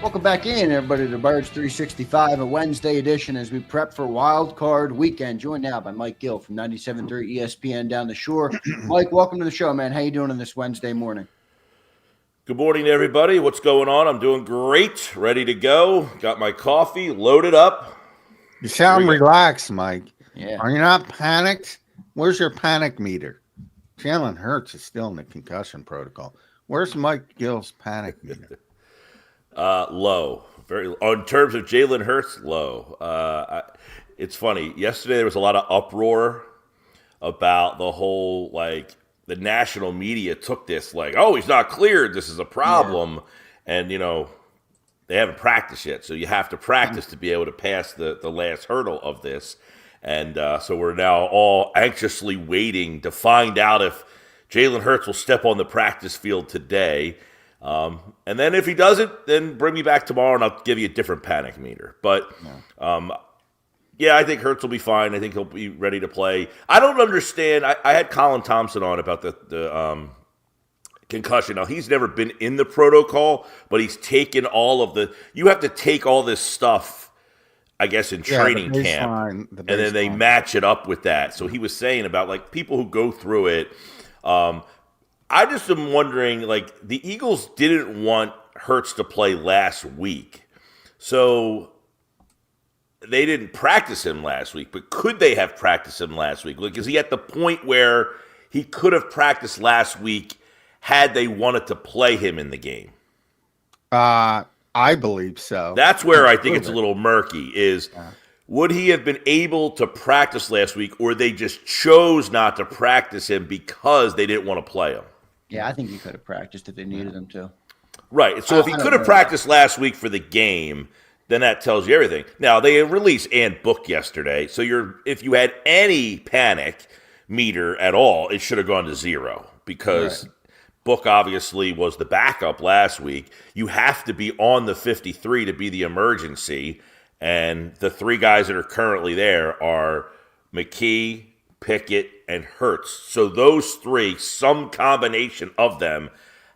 Welcome back in, everybody, to Birds 365, a Wednesday edition as we prep for Wild Card Weekend. Joined now by Mike Gill from 97.3 ESPN down the shore. Mike, welcome to the show, man. How you doing on this Wednesday morning? Good morning, everybody. What's going on? I'm doing great. Ready to go. Got my coffee loaded up. You sound relaxed, Mike. Yeah. Are you not panicked? Where's your panic meter? Jalen Hurts is still in the concussion protocol. Where's Mike Gill's panic meter? Low. Very in terms of Jalen Hurts, low. It's funny. Yesterday there was a lot of uproar about the whole, like, the national media took this like, oh, he's not cleared. This is a problem. Yeah. And, they haven't practiced yet. So you have to practice to be able to pass the last hurdle of this. And so we're now all anxiously waiting to find out if Jalen Hurts will step on the practice field today. And then if he doesn't, then bring me back tomorrow and I'll give you a different panic meter. But, I think Hurts will be fine. I think he'll be ready to play. I don't understand. I had Colin Thompson on about the concussion. Now, he's never been in the protocol, but he's taken all of the – you have to take all this stuff, I guess, in training camp. And then they match it up with that. So he was saying about, like, people who go through it I just am wondering, like, the Eagles didn't want Hurts to play last week. So they didn't practice him last week. But could they have practiced him last week? Like, is he at the point where he could have practiced last week had they wanted to play him in the game? I believe so. That's where I think it's a little murky, is would he have been able to practice last week, or they just chose not to practice him because they didn't want to play him? Yeah, I think he could have practiced if they needed him to. Right. So if he could have practiced last week for the game, then that tells you everything. Now, they released and booked yesterday, so if you had any panic meter at all, it should have gone to zero because Book obviously was the backup last week. You have to be on the 53 to be the emergency, and the three guys that are currently there are McKee, Pickett, and Hurts. So those three, some combination of them,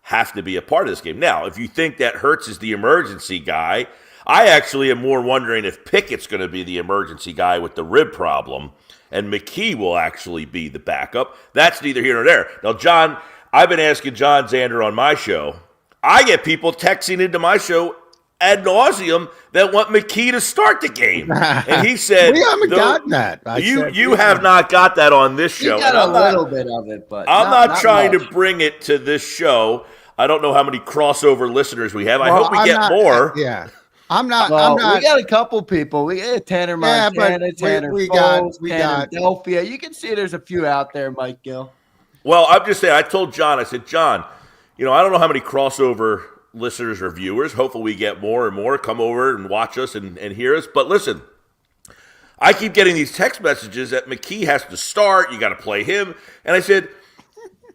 have to be a part of this game. Now, if you think that Hurts is the emergency guy, I actually am more wondering if Pickett's going to be the emergency guy with the rib problem, and McKee will actually be the backup. That's neither here nor there. Now, John, I've been asking John Zander on my show. I get people texting into my show ad nauseum that want McKee to start the game. And he said, we haven't gotten that. You have not got that on this show. You got a little bit of it, but I'm not trying to bring it to this show. I don't know how many crossover listeners we have. I hope we get more. Yeah. I'm not. We got a couple people. We got Tanner Montana, Tanner Foles, Tanner Delphia. You can see there's a few out there, Mike Gill. Well, I'm just saying, I told John, I said, John, I don't know how many crossover listeners or viewers. Hopefully we get more and more come over and watch us and hear us. But listen, I keep getting these text messages that McKee has to start. You got to play him. And I said,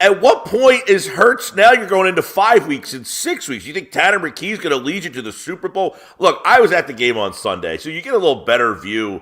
at what point is Hurts? Now you're going into 5 weeks and 6 weeks. You think Tanner McKee's going to lead you to the Super Bowl? Look, I was at the game on Sunday, so you get a little better view.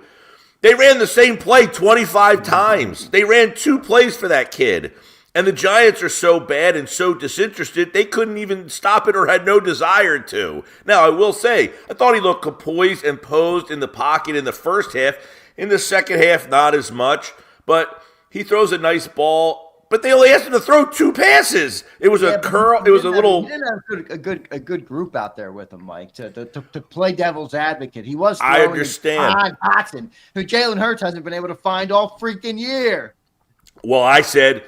They ran the same play 25 times. They ran 2 plays for that kid. And the Giants are so bad and so disinterested, they couldn't even stop it or had no desire to. Now, I will say, I thought he looked poised and posed in the pocket in the first half. In the second half, not as much. But he throws a nice ball. But they only asked him to throw 2 passes. It was a curl. It was a little. He didn't have a good group out there with him, Mike, to play devil's advocate. He was. I understand. Watson, who Jalen Hurts hasn't been able to find all freaking year. Well, I said,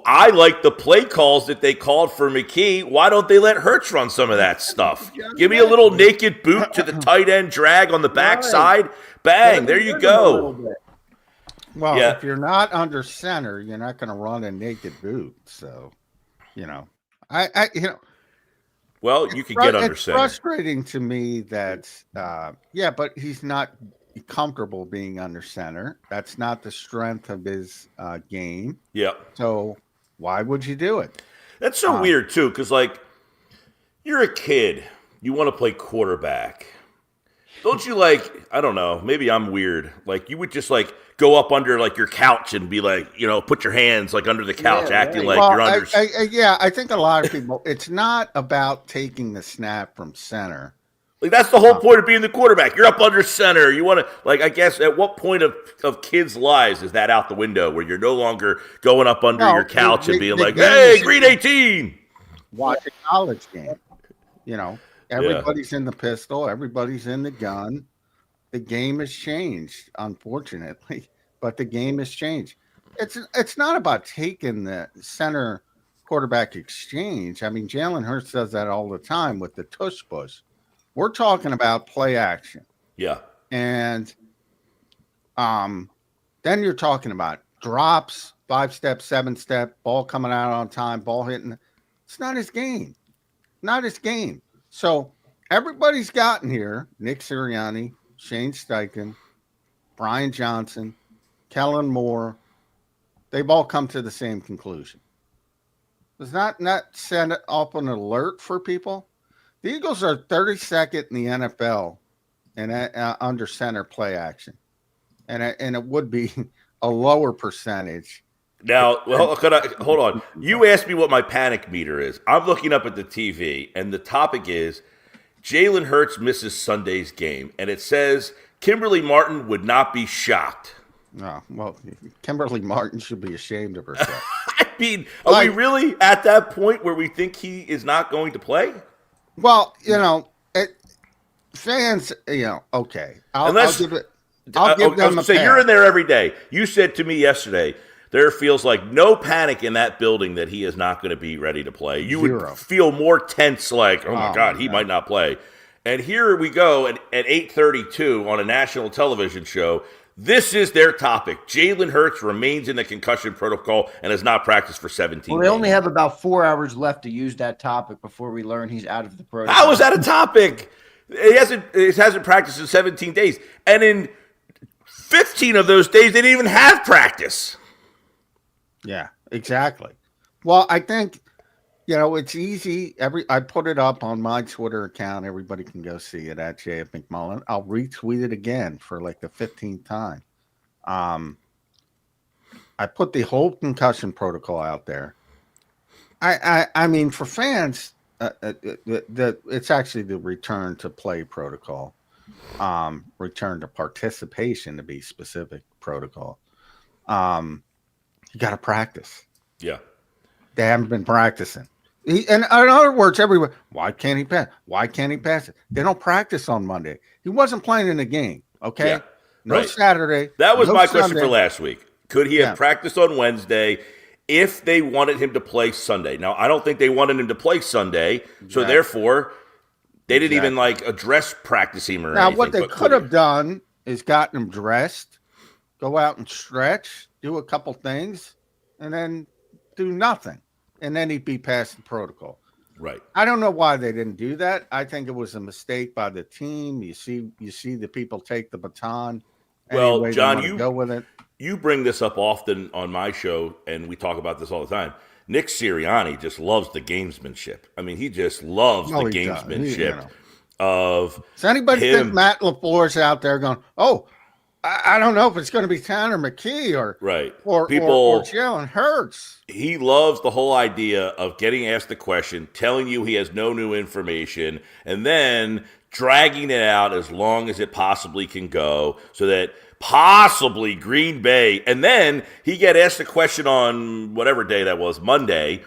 I like the play calls that they called for McKee. Why don't they let Hurts run some of that stuff? Give me a little naked boot to the tight end drag on the backside. Bang, there you go. Well, if you're not under center, you're not going to run a naked boot. So, well, you can get under it's center. It's frustrating to me that, but he's not comfortable being under center. That's not the strength of his game. Yeah. So why would you do it? That's so weird too, because you're a kid, you want to play quarterback. Don't you I don't know, maybe I'm weird. You would just go up under your couch and be put your hands under the couch, acting like you're under. I think a lot of people. It's not about taking the snap from center. Like, that's the whole point of being the quarterback. You're up under center. You want to, like, I guess, at what point of kids' lives is that out the window where you're no longer going up under your couch and being like, hey, green 18. Watch a college game. You know, everybody's in the pistol. Everybody's in the gun. The game has changed, unfortunately, but the game has changed. It's not about taking the center quarterback exchange. I mean, Jalen Hurts does that all the time with the tush push. We're talking about play action. Yeah. And then you're talking about drops, 5-step, 7-step, ball coming out on time, ball hitting. It's not his game. Not his game. So everybody's gotten here. Nick Sirianni, Shane Steichen, Brian Johnson, Kellen Moore. They've all come to the same conclusion. Does not send up an alert for people? The Eagles are 32nd in the NFL and under center play action. And it would be a lower percentage. Now, well, hold on. You asked me what my panic meter is. I'm looking up at the TV, and the topic is Jalen Hurts misses Sunday's game, and it says Kimberly Martin would not be shocked. Oh, well, Kimberly Martin should be ashamed of herself. I mean, are we really at that point where we think he is not going to play? Well, you know, fans, you know, okay. I'll give them a pass. You're in there every day. You said to me yesterday, there feels like no panic in that building that he is not going to be ready to play. You would feel more tense, like, oh my God, he might not play. And here we go at 8:32 on a national television show. This is their topic. Jalen Hurts remains in the concussion protocol and has not practiced for 17 Well, they only have about 4 hours left to use that topic before we learn he's out of the protocol. How is that a topic? It hasn't practiced in 17 days. And in 15 of those days, they didn't even have practice. Yeah, exactly. Well, I think, you know, it's easy. I put it up on my Twitter account. Everybody can go see it at JF McMullen. I'll retweet it again for like the 15th time. I put the whole concussion protocol out there. I mean, for fans, it's actually the return to play protocol, return to participation, to be specific, protocol. You got to practice. Yeah. They haven't been practicing. And in other words, everywhere, why can't he pass? Why can't he pass it? They don't practice on Monday. He wasn't playing in the game, okay? Yeah, no Saturday. That was my question Sunday. for last week. Could he have practiced on Wednesday if they wanted him to play Sunday? Now, I don't think they wanted him to play Sunday, so therefore they didn't even like address practicing or anything. Now, what they could have done is gotten him dressed, go out and stretch, do a couple things, and then do nothing. And then he'd be past the protocol. Right. I don't know why they didn't do that. I think it was a mistake by the team. You see the people take the baton. Well, John, you go with it. You bring this up often on my show, and we talk about this all the time. Nick Sirianni just loves the gamesmanship. I mean, he just loves the gamesmanship of. Does anybody think Matt LaFleur's out there going, oh, I don't know if it's going to be Tanner McKee or Jalen Hurts. He loves the whole idea of getting asked the question, telling you he has no new information, and then dragging it out as long as it possibly can go so that possibly Green Bay, and then he get asked the question on whatever day that was, Monday,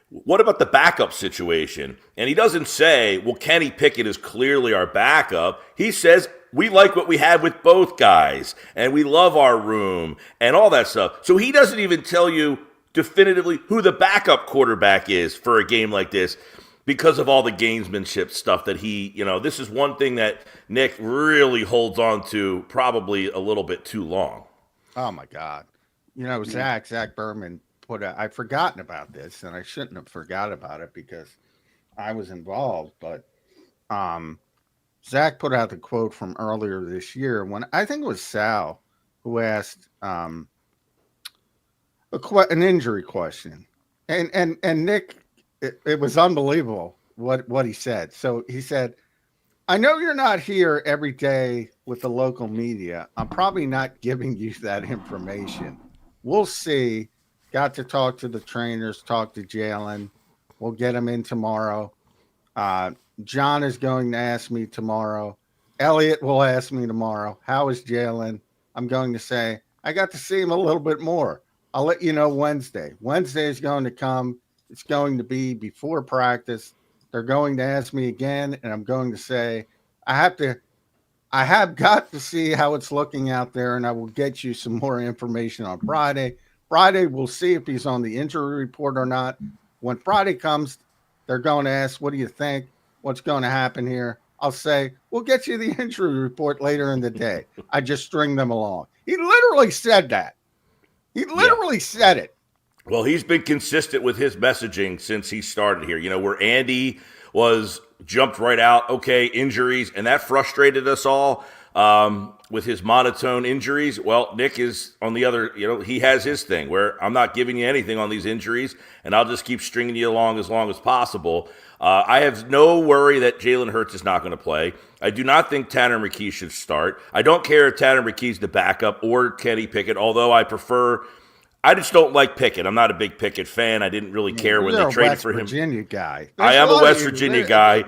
what about the backup situation? And he doesn't say, well, Kenny Pickett is clearly our backup. He says, we like what we have with both guys, and we love our room, and all that stuff. So he doesn't even tell you definitively who the backup quarterback is for a game like this because of all the gamesmanship stuff that he, this is one thing that Nick really holds on to probably a little bit too long. Oh, my God. Zach Berman I'd forgotten about this, and I shouldn't have forgot about it because I was involved, but Zach put out the quote from earlier this year when I think it was Sal who asked an injury question, and Nick, it was unbelievable what he said. So he said, I know you're not here every day with the local media. I'm probably not giving you that information. We'll see. Got to talk to the trainers, talk to Jalen. We'll get him in tomorrow. John is going to ask me tomorrow. Elliot will ask me tomorrow, how is Jalen? I'm going to say, I got to see him a little bit more. I'll let you know Wednesday. Wednesday is going to come. It's going to be before practice. They're going to ask me again, and I'm going to say, I have got to see how it's looking out there, and I will get you some more information on Friday. Friday, we'll see if he's on the injury report or not. When Friday comes, they're going to ask, what do you think? What's going to happen here? I'll say, we'll get you the injury report later in the day. I just string them along. He literally said that. He literally said it. Well, he's been consistent with his messaging since he started here. You know, where Andy was jumped right out, okay, injuries, and that frustrated us all with his monotone injuries. Well, Nick is on the other, you know, he has his thing where I'm not giving you anything on these injuries, and I'll just keep stringing you along as possible. I have no worry that Jalen Hurts is not going to play. I do not think Tanner McKee should start. I don't care if Tanner McKee's the backup or Kenny Pickett, although I just don't like Pickett. I'm not a big Pickett fan. I didn't really care when they traded for him. Virginia guy. I am a West Virginia guy,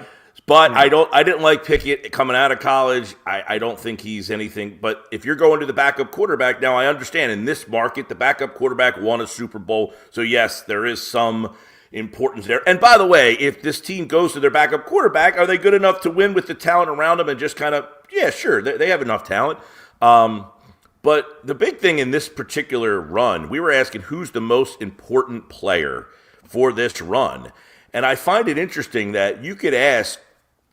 but I didn't like Pickett coming out of college. I don't think he's anything. But if you're going to the backup quarterback, now I understand in this market, the backup quarterback won a Super Bowl. So yes, there is some importance there. And by the way, if this team goes to their backup quarterback, are they good enough to win with the talent around them and just kind of, yeah, sure, they have enough talent. But the big thing in this particular run, we were asking who's the most important player for this run. And I find it interesting that you could ask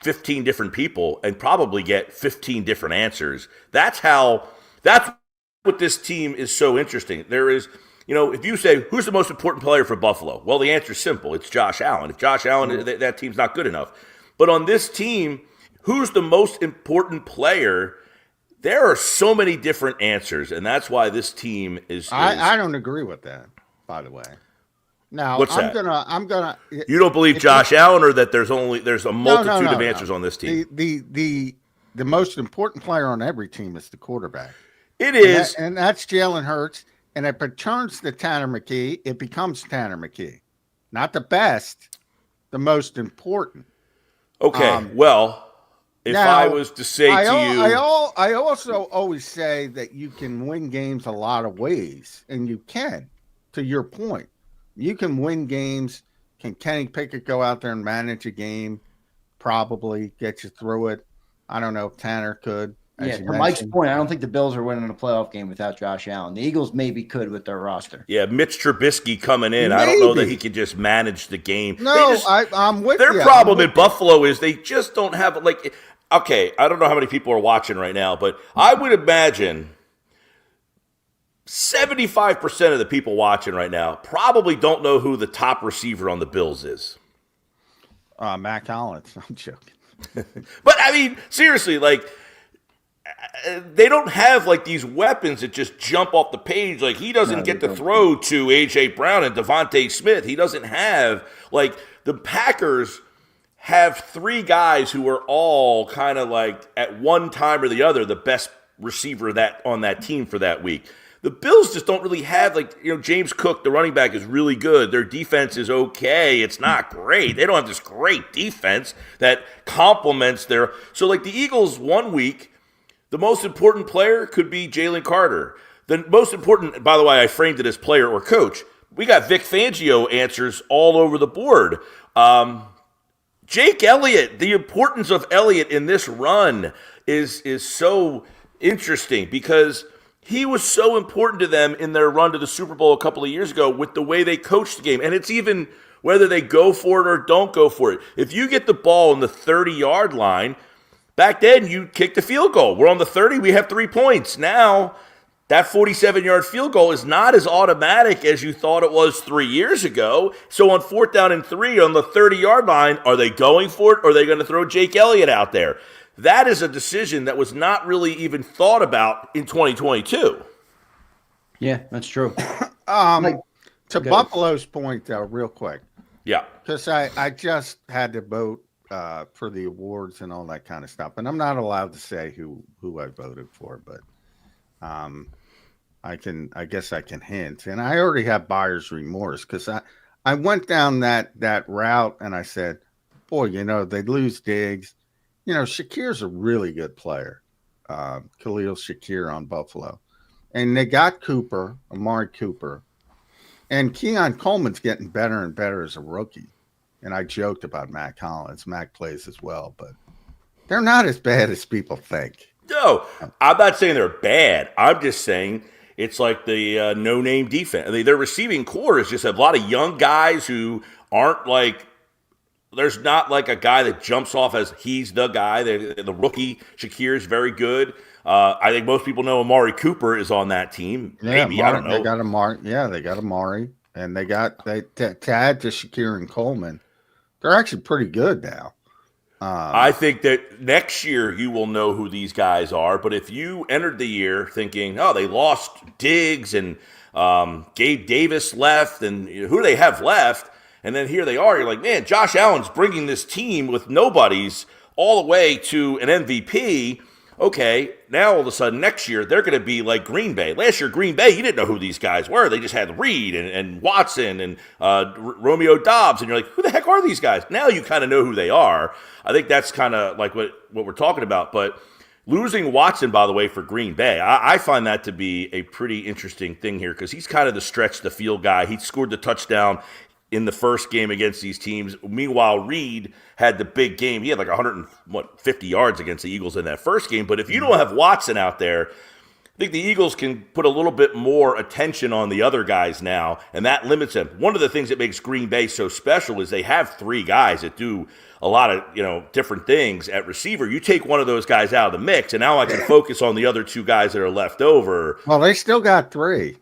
15 different people and probably get 15 different answers. That's what this team is so interesting. There is, you know, if you say, who's the most important player for Buffalo? Well, the answer is simple. It's Josh Allen. If Josh Allen, that team's not good enough. But on this team, who's the most important player? There are so many different answers, and that's why this team is. I don't agree with that, by the way. Now, what's I'm that? gonna. You don't believe Josh Allen, or that there's a multitude of answers on this team? The most important player on every team is the quarterback. It is, and that's Jalen Hurts. And if it turns to Tanner McKee, it becomes Tanner McKee. Not the best, the most important. Okay, well, if now, I was to say to you... I also always say that you can win games a lot of ways, and you can, to your point. You can win games. Can Kenny Pickett go out there and manage a game? Probably get you through it. I don't know if Tanner could. Yeah, to Mike's point, I don't think the Bills are winning a playoff game without Josh Allen. The Eagles maybe could with their roster. Yeah, Mitch Trubisky coming in. Maybe. I don't know that he could just manage the game. No, I'm with you. Their problem in Buffalo is they just don't have, like, okay, I don't know how many people are watching right now, but I would imagine 75% of the people watching right now probably don't know who the top receiver on the Bills is. Matt Collins. I'm joking. But, I mean, seriously, like, they don't have like these weapons that just jump off the page. Like he doesn't get to throw to A.J. Brown and Devontae Smith. He doesn't have like the Packers have three guys who are all kind of like at one time or the other the best receiver that on that team for that week. The Bills just don't really have like, you know, James Cook, the running back, is really good. Their defense is okay. It's not great. They don't have this great defense that complements their. So like the Eagles 1 week. The most important player could be Jalen Carter. The most important, by the way, I framed it as player or coach. We got Vic Fangio answers all over the board. Jake Elliott, the importance of Elliott in this run is so interesting because he was so important to them in their run to the Super Bowl a couple of years ago with the way they coached the game. And it's even whether they go for it or don't go for it. If you get the ball on the 30-yard line, back then, you kicked the field goal. We're on the 30. We have 3 points. Now, that 47-yard field goal is not as automatic as you thought it was 3 years ago. So on 4th down and 3 on the 30-yard line, are they going for it or are they going to throw Jake Elliott out there? That is a decision that was not really even thought about in 2022. Yeah, that's true. To Buffalo's point, though, real quick. Yeah. Because I just had to vote for the awards and all that kind of stuff. And I'm not allowed to say who I voted for, but I guess I can hint. And I already have buyer's remorse because I went down that route and I said, boy, they lose Diggs. Shakir's a really good player. Khalil Shakir on Buffalo. And they got Amari Cooper. And Keon Coleman's getting better and better as a rookie. And I joked about Mac Hollins. Mac plays as well, but they're not as bad as people think. No, I'm not saying they're bad. I'm just saying it's like the no-name defense. Their receiving core is just a lot of young guys who aren't like – there's not like a guy that jumps off as he's the guy. The rookie, Shakir, is very good. I think most people know Amari Cooper is on that team. Yeah, Maybe, I don't know. They got Amari. Yeah, they got Amari. And they to add to Shakir and Coleman, they're actually pretty good now. I think that next year you will know who these guys are. But if you entered the year thinking, oh, they lost Diggs and Gabe Davis left, and who do they have left? And then here they are. You're like, man, Josh Allen's bringing this team with nobodies all the way to an MVP. Okay, now all of a sudden next year they're going to be like Green Bay. Last year, Green Bay, you didn't know who these guys were. They just had Reed and Watson and Romeo Dobbs, and you're like, who the heck are these guys? Now you kind of know who they are. I think that's kind of like what we're talking about. But losing Watson, by the way, for Green Bay, I find that to be a pretty interesting thing here because he's kind of the stretch the field guy. He scored the touchdown in the first game against these teams. Meanwhile, Reed had the big game. He had like 150 yards against the Eagles in that first game. But if you don't have Watson out there, I think the Eagles can put a little bit more attention on the other guys now, and that limits them. One of the things that makes Green Bay so special is they have three guys that do a lot of different things at receiver. You take one of those guys out of the mix, and now I can focus on the other two guys that are left over. Well, they still got three.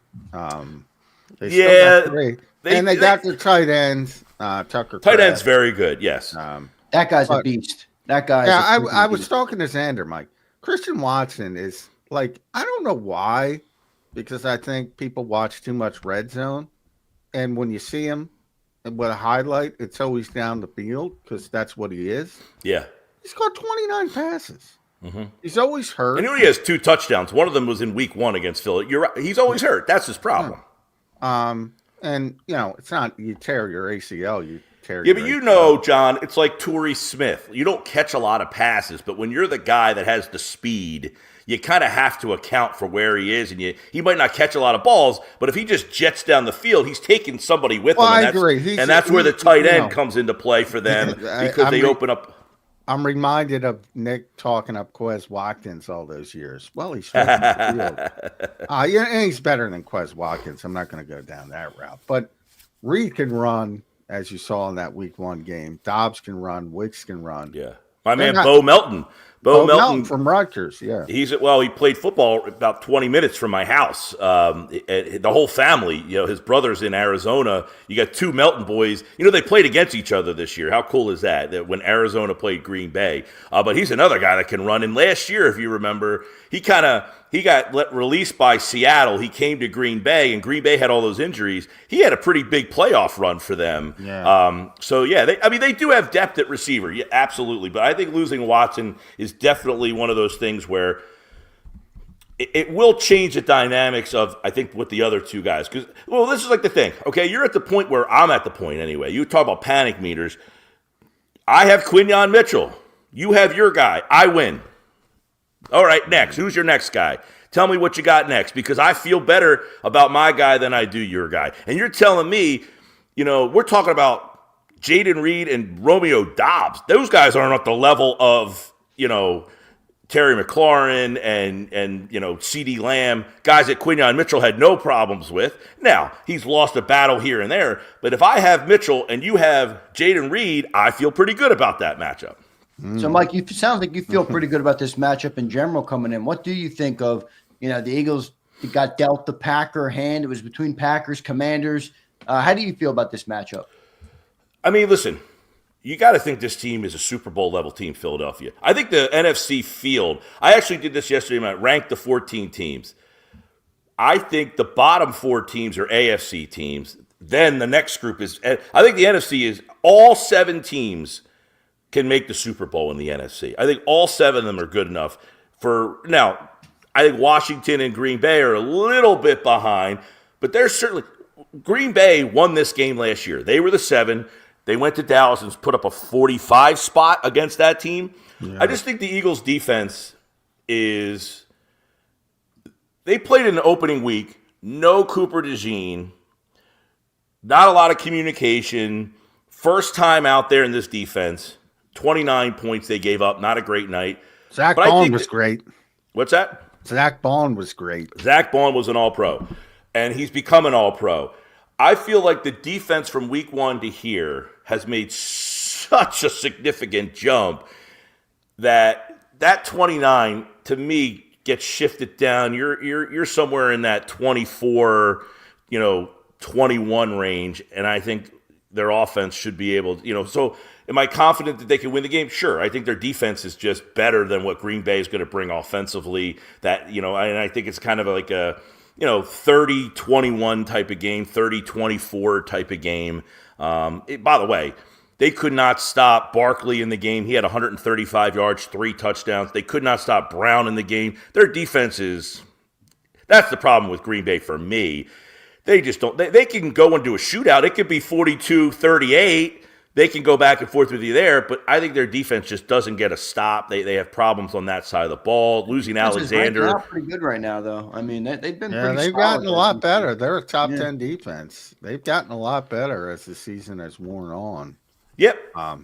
They got their tight ends, Tucker. Tight end's very good, yes. That guy's a beast. That guy. Yeah, I was talking to Zander, Mike. Christian Watson is like, I don't know why, because I think people watch too much Red Zone, and when you see him with a highlight, it's always down the field because that's what he is. Yeah, he's caught 29 passes. Mm-hmm. He's always hurt. And he has 2 touchdowns. One of them was in Week 1 against Philly. You're right. He's always hurt. That's his problem. Yeah. And, it's not you tear your ACL, you tear your but ACL. John, it's like Torrey Smith. You don't catch a lot of passes, but when you're the guy that has the speed, you kind of have to account for where he is. And he might not catch a lot of balls, but if he just jets down the field, he's taking somebody with him. I agree. And that's where the tight end comes into play for them because they open up. I'm reminded of Nick talking up Quez Watkins all those years. Well, he's the field. And he's better than Quez Watkins. I'm not going to go down that route. But Reed can run, as you saw in that Week 1 game. Dobbs can run. Wicks can run. Yeah. My man, Bo Melton. Bo Melton from Rutgers, yeah. He played football about 20 minutes from my house. The whole family, his brother's in Arizona. You got 2 Melton boys. They played against each other this year. How cool is that when Arizona played Green Bay? But he's another guy that can run. And last year, if you remember, he got released by Seattle. He came to Green Bay, and Green Bay had all those injuries. He had a pretty big playoff run for them. Yeah. They do have depth at receiver, yeah, absolutely. But I think losing Watson is definitely one of those things where it will change the dynamics of, I think, with the other two guys. Because, this is like the thing. Okay, you're at the point where I'm at the point anyway. You talk about panic meters. I have Quinyon Mitchell. You have your guy. I win. All right, next. Who's your next guy? Tell me what you got next, because I feel better about my guy than I do your guy. And you're telling me, we're talking about Jaden Reed and Romeo Dobbs. Those guys aren't at the level of, Terry McLaurin and CeeDee Lamb, guys that Quinyon Mitchell had no problems with. Now, he's lost a battle here and there, but if I have Mitchell and you have Jaden Reed, I feel pretty good about that matchup. So, Mike, you sound like you feel pretty good about this matchup in general coming in. What do you think of, the Eagles got dealt the Packer hand? It was between Packers, Commanders. How do you feel about this matchup? I mean, listen, you got to think this team is a Super Bowl level team, Philadelphia. I think the NFC field, I actually did this yesterday, I ranked the 14 teams. I think the bottom 4 teams are AFC teams. Then the next group is, I think the NFC is all 7 teams can make the Super Bowl in the NFC. I think all 7 of them are good enough for now. I think Washington and Green Bay are a little bit behind, but there's certainly Green Bay won this game last year. They were the 7. They went to Dallas and put up a 45 spot against that team. Yeah. I just think the Eagles' defense is – they played in the opening week, no Cooper DeJean, not a lot of communication, first time out there in this defense, 29 points they gave up, not a great night. Zach Baun was great. What's that? Zach Baun was great. Zach Baun was an all-pro, and he's become an all-pro. I feel like the defense from week 1 to here has made such a significant jump that 29 to me gets shifted down. You're somewhere in that 24, 21 range, and I think their offense should be able to, so am I confident that they can win the game? Sure. I think their defense is just better than what Green Bay is going to bring offensively. That, and I think it's kind of like a 30-21 type of game, 30-24 type of game. By the way, they could not stop Barkley in the game. He had 135 yards, 3 touchdowns. They could not stop Brown in the game. Their defense that's the problem with Green Bay for me. They just don't. They can go into a shootout. It could be 42-38. They can go back and forth with you there, but I think their defense just doesn't get a stop. They have problems on that side of the ball. Losing Alexander. They're pretty good right now, though. I mean, they've been pretty they've gotten a lot better. They're a top 10 defense. They've gotten a lot better as the season has worn on. Yep.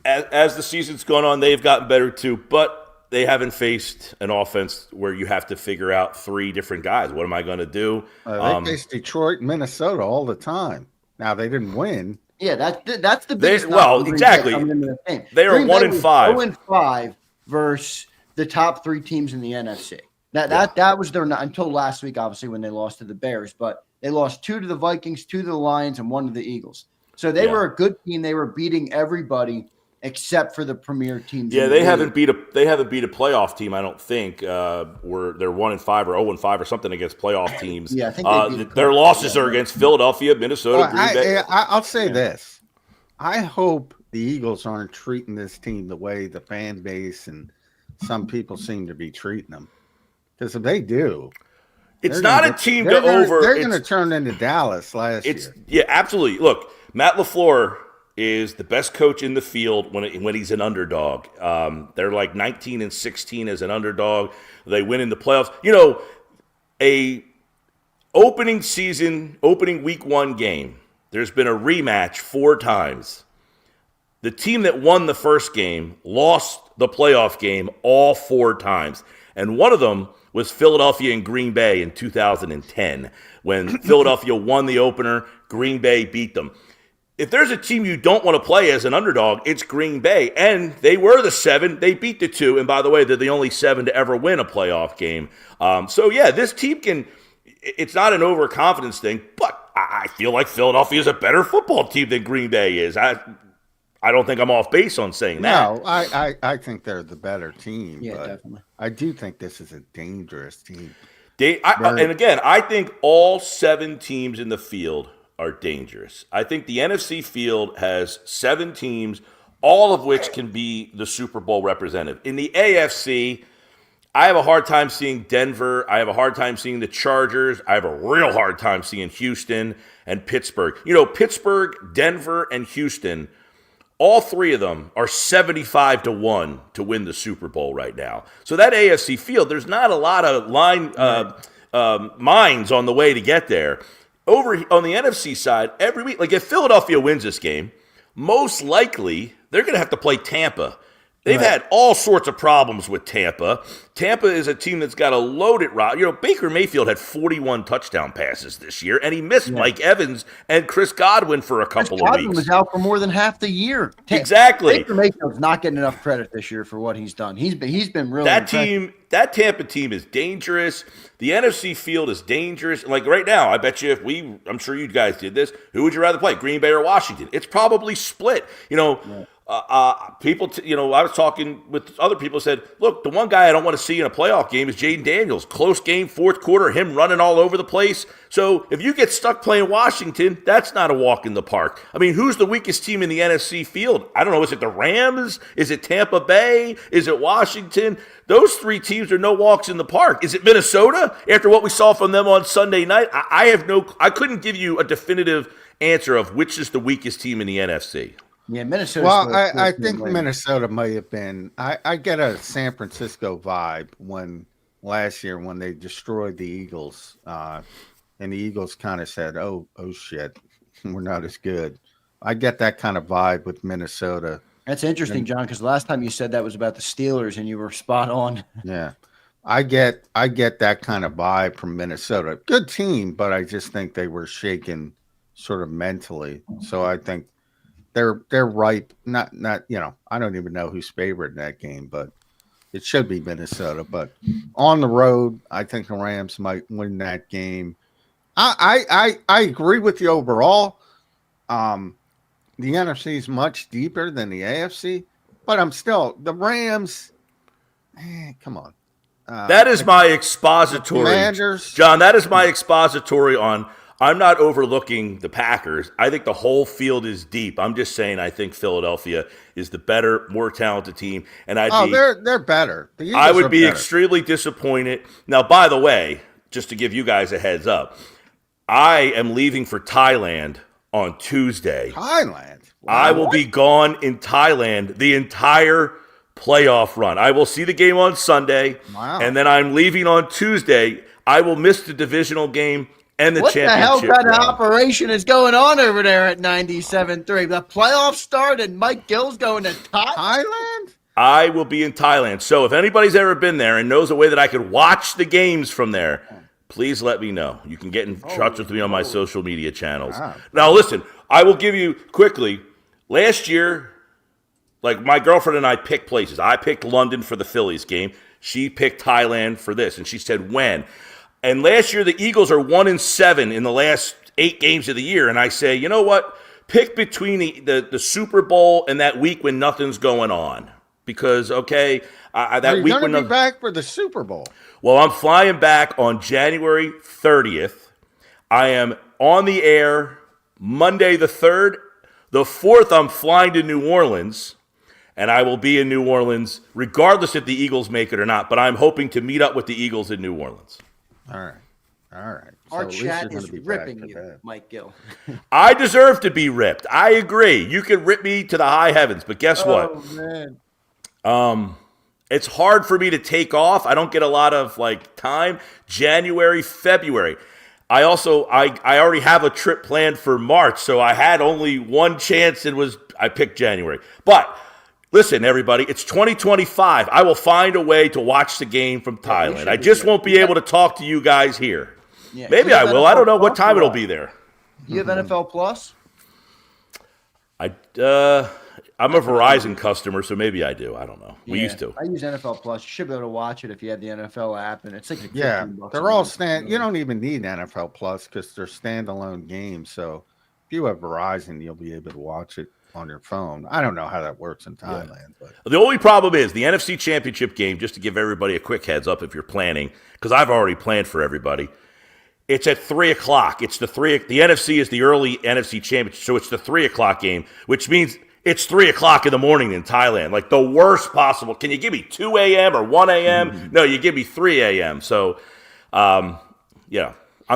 As the season's gone on, they've gotten better too, but they haven't faced an offense where you have to figure out 3 different guys. What am I going to do? They faced Detroit and Minnesota all the time. Now, they didn't win. Yeah, that's the biggest. Exactly. They are 1-5. 0-5 versus the top 3 teams in the NFC. That was their until last week, obviously, when they lost to the Bears. But they lost 2 to the Vikings, 2 to the Lions, and 1 to the Eagles. So they were a good team. They were beating everybody except for the premier teams. Yeah, they haven't beat a playoff team. I don't think. They're 1-5 or 0-5 or something against playoff teams. Yeah, I think their losses are against Philadelphia, Minnesota, Green Bay. I'll say this: I hope the Eagles aren't treating this team the way the fan base and some people seem to be treating them. Because if they do, it's not a team to over. They're going to turn into Dallas last year. Yeah, absolutely. Look, Matt LaFleur is the best coach in the field when he's an underdog. They're like 19-16 as an underdog. They win in the playoffs. A opening week 1 game, there's been a rematch 4 times. The team that won the first game lost the playoff game all 4 times. And one of them was Philadelphia and Green Bay in 2010. When Philadelphia won the opener, Green Bay beat them. If there's a team you don't want to play as an underdog, it's Green Bay. And they were the 7. They beat the 2. And by the way, they're the only 7 to ever win a playoff game. This team can – it's not an overconfidence thing, but I feel like Philadelphia is a better football team than Green Bay is. I don't think I'm off base on saying that. No, I think they're the better team. Yeah, but definitely. I do think this is a dangerous team. And again, I think all 7 teams in the field are dangerous. I think the NFC field has 7 teams, all of which can be the Super Bowl representative. In the AFC, I have a hard time seeing Denver. I have a hard time seeing the Chargers. I have a real hard time seeing Houston and Pittsburgh. Pittsburgh, Denver, and Houston, all 3 of them are 75-1 to win the Super Bowl right now. So that AFC field, there's not a lot of minds on the way to get there. Over on the NFC side, every week, like if Philadelphia wins this game, most likely they're going to have to play Tampa. They've had all sorts of problems with Tampa. Tampa is a team that's got a loaded roster. Baker Mayfield had 41 touchdown passes this year, and he missed Mike Evans and Chris Godwin for a couple of weeks. Godwin was out for more than half the year. Exactly. Baker Mayfield's not getting enough credit this year for what he's done. He's been really impressive. That Tampa team is dangerous. The NFC field is dangerous. Like right now, I bet you I'm sure you guys did this. Who would you rather play, Green Bay or Washington? It's probably split. People, I was talking with other people, said, look, the one guy I don't want to see in a playoff game is Jaden Daniels. Close game, 4th quarter, him running all over the place. So if you get stuck playing Washington, that's not a walk in the park. I mean, who's the weakest team in the NFC field? I don't know. Is it the Rams? Is it Tampa Bay? Is it Washington? Those 3 teams are no walks in the park. Is it Minnesota? After what we saw from them on Sunday night, I couldn't give you a definitive answer of which is the weakest team in the NFC. Yeah, Minnesota. Well, I think Minnesota may have been. I get a San Francisco vibe when last year when they destroyed the Eagles, and the Eagles kind of said, "Oh shit, we're not as good." I get that kind of vibe with Minnesota. That's interesting, John, because last time you said that was about the Steelers, and you were spot on. Yeah, I get that kind of vibe from Minnesota. Good team, but I just think they were shaken sort of mentally. So I think they're ripe. Not I don't even know who's favored in that game, but it should be Minnesota. But on the road, I think the Rams might win that game. I agree with you overall. The NFC is much deeper than the AFC, but I'm still the Rams. Come on. That is my expository. Commanders. John, that is my expository on I'm not overlooking the Packers. I think the whole field is deep. I'm just saying I think Philadelphia is the better, more talented team. And they're better. I would be extremely disappointed. Now, by the way, just to give you guys a heads up, I am leaving for Thailand on Tuesday. Thailand? Wow. I will be gone in Thailand the entire playoff run. I will see the game on Sunday, and then I'm leaving on Tuesday. I will miss the divisional game and the championship. What the hell kind of operation is going on over there at 97.3? The playoffs start and Mike Gill's going to Thailand? I will be in Thailand. So if anybody's ever been there and knows a way that I could watch the games from there, please let me know. You can get in touch with me on my social media channels. Wow. Now, listen, I will give you quickly. Last year, like my girlfriend and I picked places. I picked London for the Phillies game. She picked Thailand for this, and she said when. And last year, the Eagles are 1-7 in the last 8 games of the year. And I say, you know what? Pick between the Super Bowl and that week when nothing's going on. Because, okay, that week when you're going to be back for the Super Bowl. Well, I'm flying back on January 30th. I am on the air Monday the 3rd. The 4th, I'm flying to New Orleans, and I will be in New Orleans regardless if the Eagles make it or not. But I'm hoping to meet up with the Eagles in New Orleans. All right. Our chat is ripping you, Mike Gill. I deserve to be ripped. I agree. You can rip me to the high heavens, but guess what? Oh, man. It's hard for me to take off. I don't get a lot of time. January, February. I already have a trip planned for March, so I had only one chance. I picked January. But listen, everybody, it's 2025. I will find a way to watch the game from Thailand. I just won't be able to talk to you guys here. Yeah. Maybe I will. I don't know what time it'll be there. You have NFL Plus? I'm a Verizon customer, so maybe I do. I don't know. We used to. I use NFL Plus. You should be able to watch it if you have the NFL app, and it's like they're all You don't even need NFL Plus because they're standalone games. So if you have Verizon, you'll be able to watch it on your phone. I don't know how that works in Thailand. But the only problem is the NFC Championship game. Just to give everybody a quick heads up, if you're planning, because I've already planned for everybody. It's at 3:00. It's the NFC is the early NFC Championship, so it's the 3:00 game, which means it's 3:00 in the morning in Thailand, like the worst possible. Can you give me 2 a.m. or 1 a.m.? No, you give me 3 a.m. So, I'm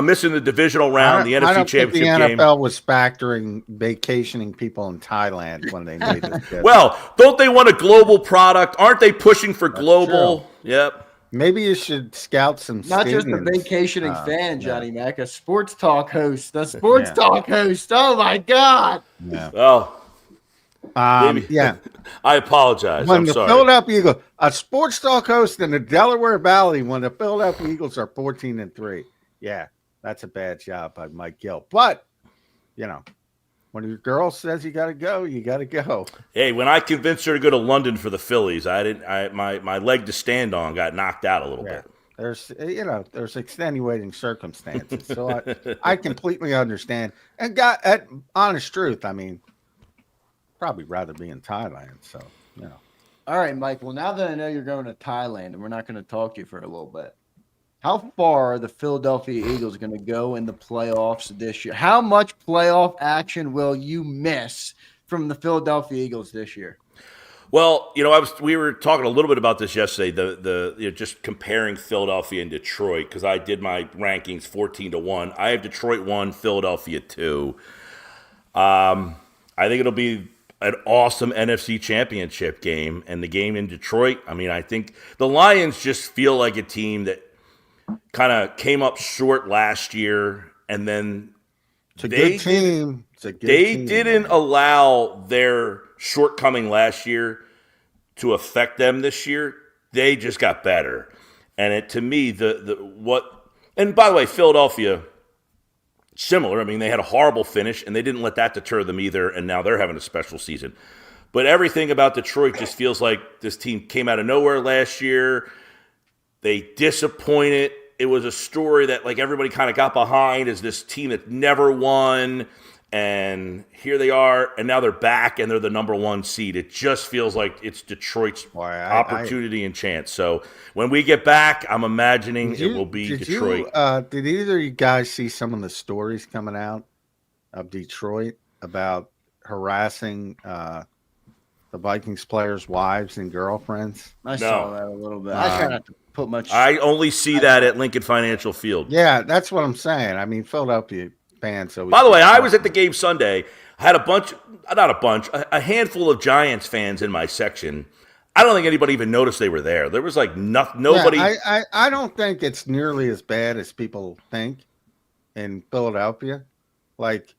missing the divisional round, the NFC Championship game. The NFL was factoring vacationing people in Thailand when they made this. Well, don't they want a global product? Aren't they pushing for global? True. Yep. Maybe you should scout some. Not just a vacationing fan, Johnny Mac, a sports talk host. The sports talk host. Oh my God. Yeah. Well. I apologize. When I'm the sorry. Philadelphia Eagles, a sports talk host in the Delaware Valley, when the Philadelphia Eagles are 14-3. Yeah, that's a bad job by Mike Gill. But when your girl says you got to go, you got to go. Hey, when I convinced her to go to London for the Phillies, my leg to stand on got knocked out a little bit. There's extenuating circumstances, so I completely understand. And honest truth, I mean, probably rather be in Thailand. So All right, Mike. Well, now that I know you're going to Thailand, and we're not going to talk to you for a little bit. How far are the Philadelphia Eagles going to go in the playoffs this year? How much playoff action will you miss from the Philadelphia Eagles this year? Well, we were talking a little bit about this yesterday. Just comparing Philadelphia and Detroit, because I did my rankings 14-1. I have Detroit 1, Philadelphia 2. I think it'll be an awesome NFC Championship game, and the game in Detroit. I mean, I think the Lions just feel like a team that kind of came up short last year, and then it's a good team. They didn't allow their shortcoming last year to affect them this year. They just got better. And to me, and by the way, Philadelphia, similar. I mean, they had a horrible finish, and they didn't let that deter them either, and now they're having a special season. But everything about Detroit just feels like this team came out of nowhere last year. They disappointed. It was a story that like everybody kind of got behind as this team that never won, and here they are, and now they're back, and they're the number 1 seed. It just feels like it's Detroit's opportunity and chance. So when we get back, I'm imagining it will be Detroit. Did either of you guys see some of the stories coming out of Detroit about harassing the Vikings players' wives and girlfriends? I saw that a little bit. I try not to put much. I only see that at Lincoln Financial Field. Yeah, that's what I'm saying. I mean, Philadelphia fans. So by the way, I was at the game Sunday. I had a handful of Giants fans in my section. I don't think anybody even noticed they were there. There was like nobody. Yeah, I don't think it's nearly as bad as people think in Philadelphia. Like,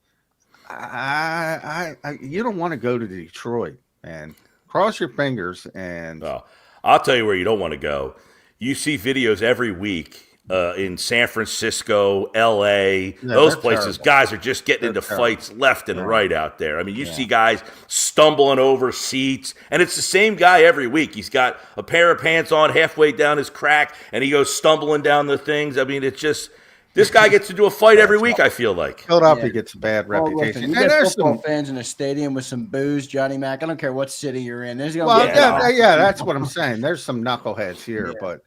you don't want to go to Detroit, man. Cross your fingers. And I'll tell you where you don't want to go. You see videos every week in San Francisco, L.A., those places. Terrible. Guys are just getting into fights left and right out there. I mean, you see guys stumbling over seats, and it's the same guy every week. He's got a pair of pants on halfway down his crack, and he goes stumbling down the things. I mean, it's just this guy gets to do a fight every week, I feel like. Philadelphia gets a bad reputation. You get football fans in a stadium with some booze, Johnny Mac. I don't care what city you're in. There's that's what I'm saying. There's some knuckleheads here, but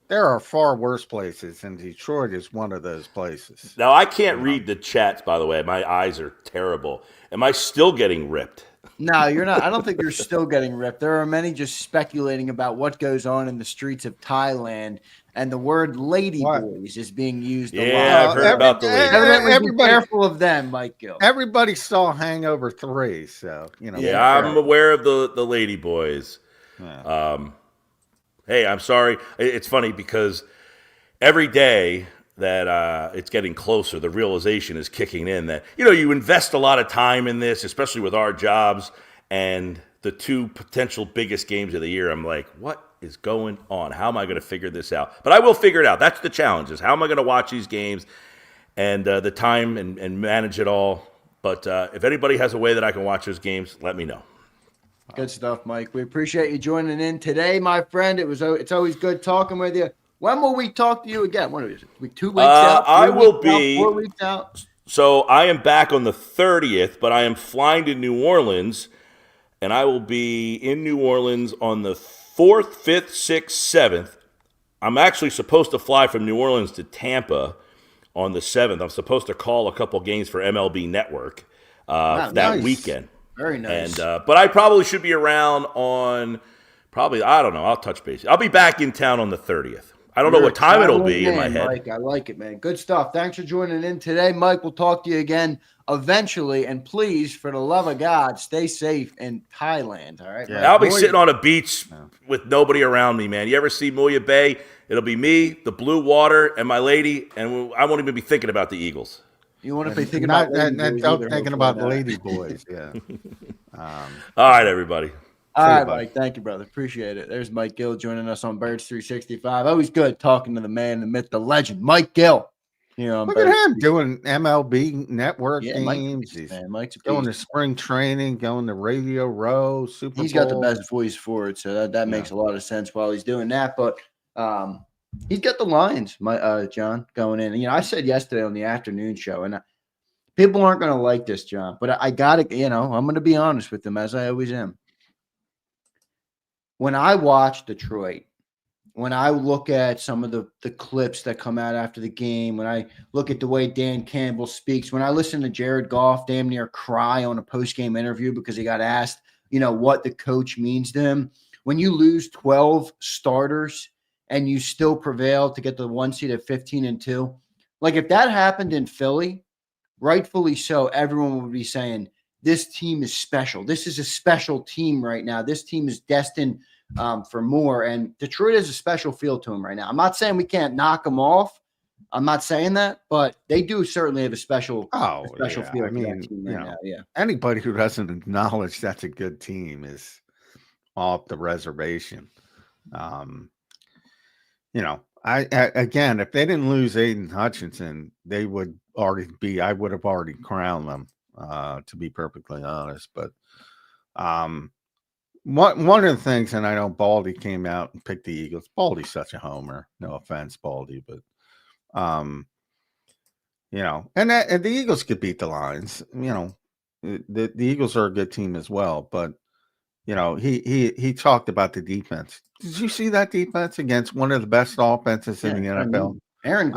there are far worse places, and Detroit is one of those places. Now, I can't read the chats, by the way. My eyes are terrible. Am I still getting ripped? No, you're not. I don't think you're still getting ripped. There are many just speculating about what goes on in the streets of Thailand, and the word ladyboys is being used a lot. Yeah, I've heard about the ladies. Everybody careful of them, Mike Gill. Everybody saw Hangover 3, so, you know. Yeah, I'm aware of the ladyboys. Yeah. Hey, I'm sorry. It's funny because every day that it's getting closer, the realization is kicking in that, you invest a lot of time in this, especially with our jobs, and the 2 potential biggest games of the year, I'm like, what is going on? How am I going to figure this out? But I will figure it out. That's the challenge, is how am I going to watch these games and the time and manage it all. But if anybody has a way that I can watch those games, let me know. Good stuff, Mike. We appreciate you joining in today, my friend. It's always good talking with you. When will we talk to you again? What is it? 2 weeks out? I will be 4 weeks out. So I am back on the 30th, but I am flying to New Orleans, and I will be in New Orleans on the 4th, 5th, 6th, 7th. I'm actually supposed to fly from New Orleans to Tampa on the 7th. I'm supposed to call a couple games for MLB Network that weekend. Very nice. And but I probably should be around on I don't know. I'll touch base. I'll be back in town on the 30th. I don't know what time it'll be in my head. Mike, I like it, man. Good stuff. Thanks for joining in today, Mike. We'll talk to you again eventually. And please, for the love of God, stay safe in Thailand. All right. Yeah, I'll be sitting on a beach with nobody around me, man. You ever see Moya Bay? It'll be me, the blue water, and my lady, and I won't even be thinking about the Eagles. You want to be thinking about thinking about the lady boys. Yeah. All right, everybody. All right, Mike. Thank you, brother. Appreciate it. There's Mike Gill joining us on Birds 365. Always good talking to the man, the myth, the legend, Mike Gill. Look at him doing MLB Network games. Mike's going to spring training, going to Radio Row, Super Bowl. He's got the best voice for it, so that makes a lot of sense while he's doing that. But he's got the Lions, John, going in. I said yesterday on the afternoon show, and people aren't going to like this, John, but I got to, I'm going to be honest with them, as I always am. When I watch Detroit, when I look at some of the clips that come out after the game, when I look at the way Dan Campbell speaks, when I listen to Jared Goff damn near cry on a post-game interview because he got asked, what the coach means to him, when you lose 12 starters and you still prevail to get the 1 seed at 15-2, like if that happened in Philly, rightfully so, everyone would be saying, this team is special. This is a special team right now. This team is destined for more. And Detroit has a special feel to them right now. I'm not saying we can't knock them off. I'm not saying that, but they do certainly have a special feel to that team right now. Yeah. Anybody who doesn't acknowledge that's a good team is off the reservation. Again, if they didn't lose Aiden Hutchinson, they would already be. I would have already crowned them, to be perfectly honest. But one of the things, and I know Baldy came out and picked the Eagles. Baldy's such a homer. No offense, Baldy, but and the Eagles could beat the Lions. The Eagles are a good team as well, but he talked about the defense. Did you see that defense against one of the best offenses in the NFL? Aaron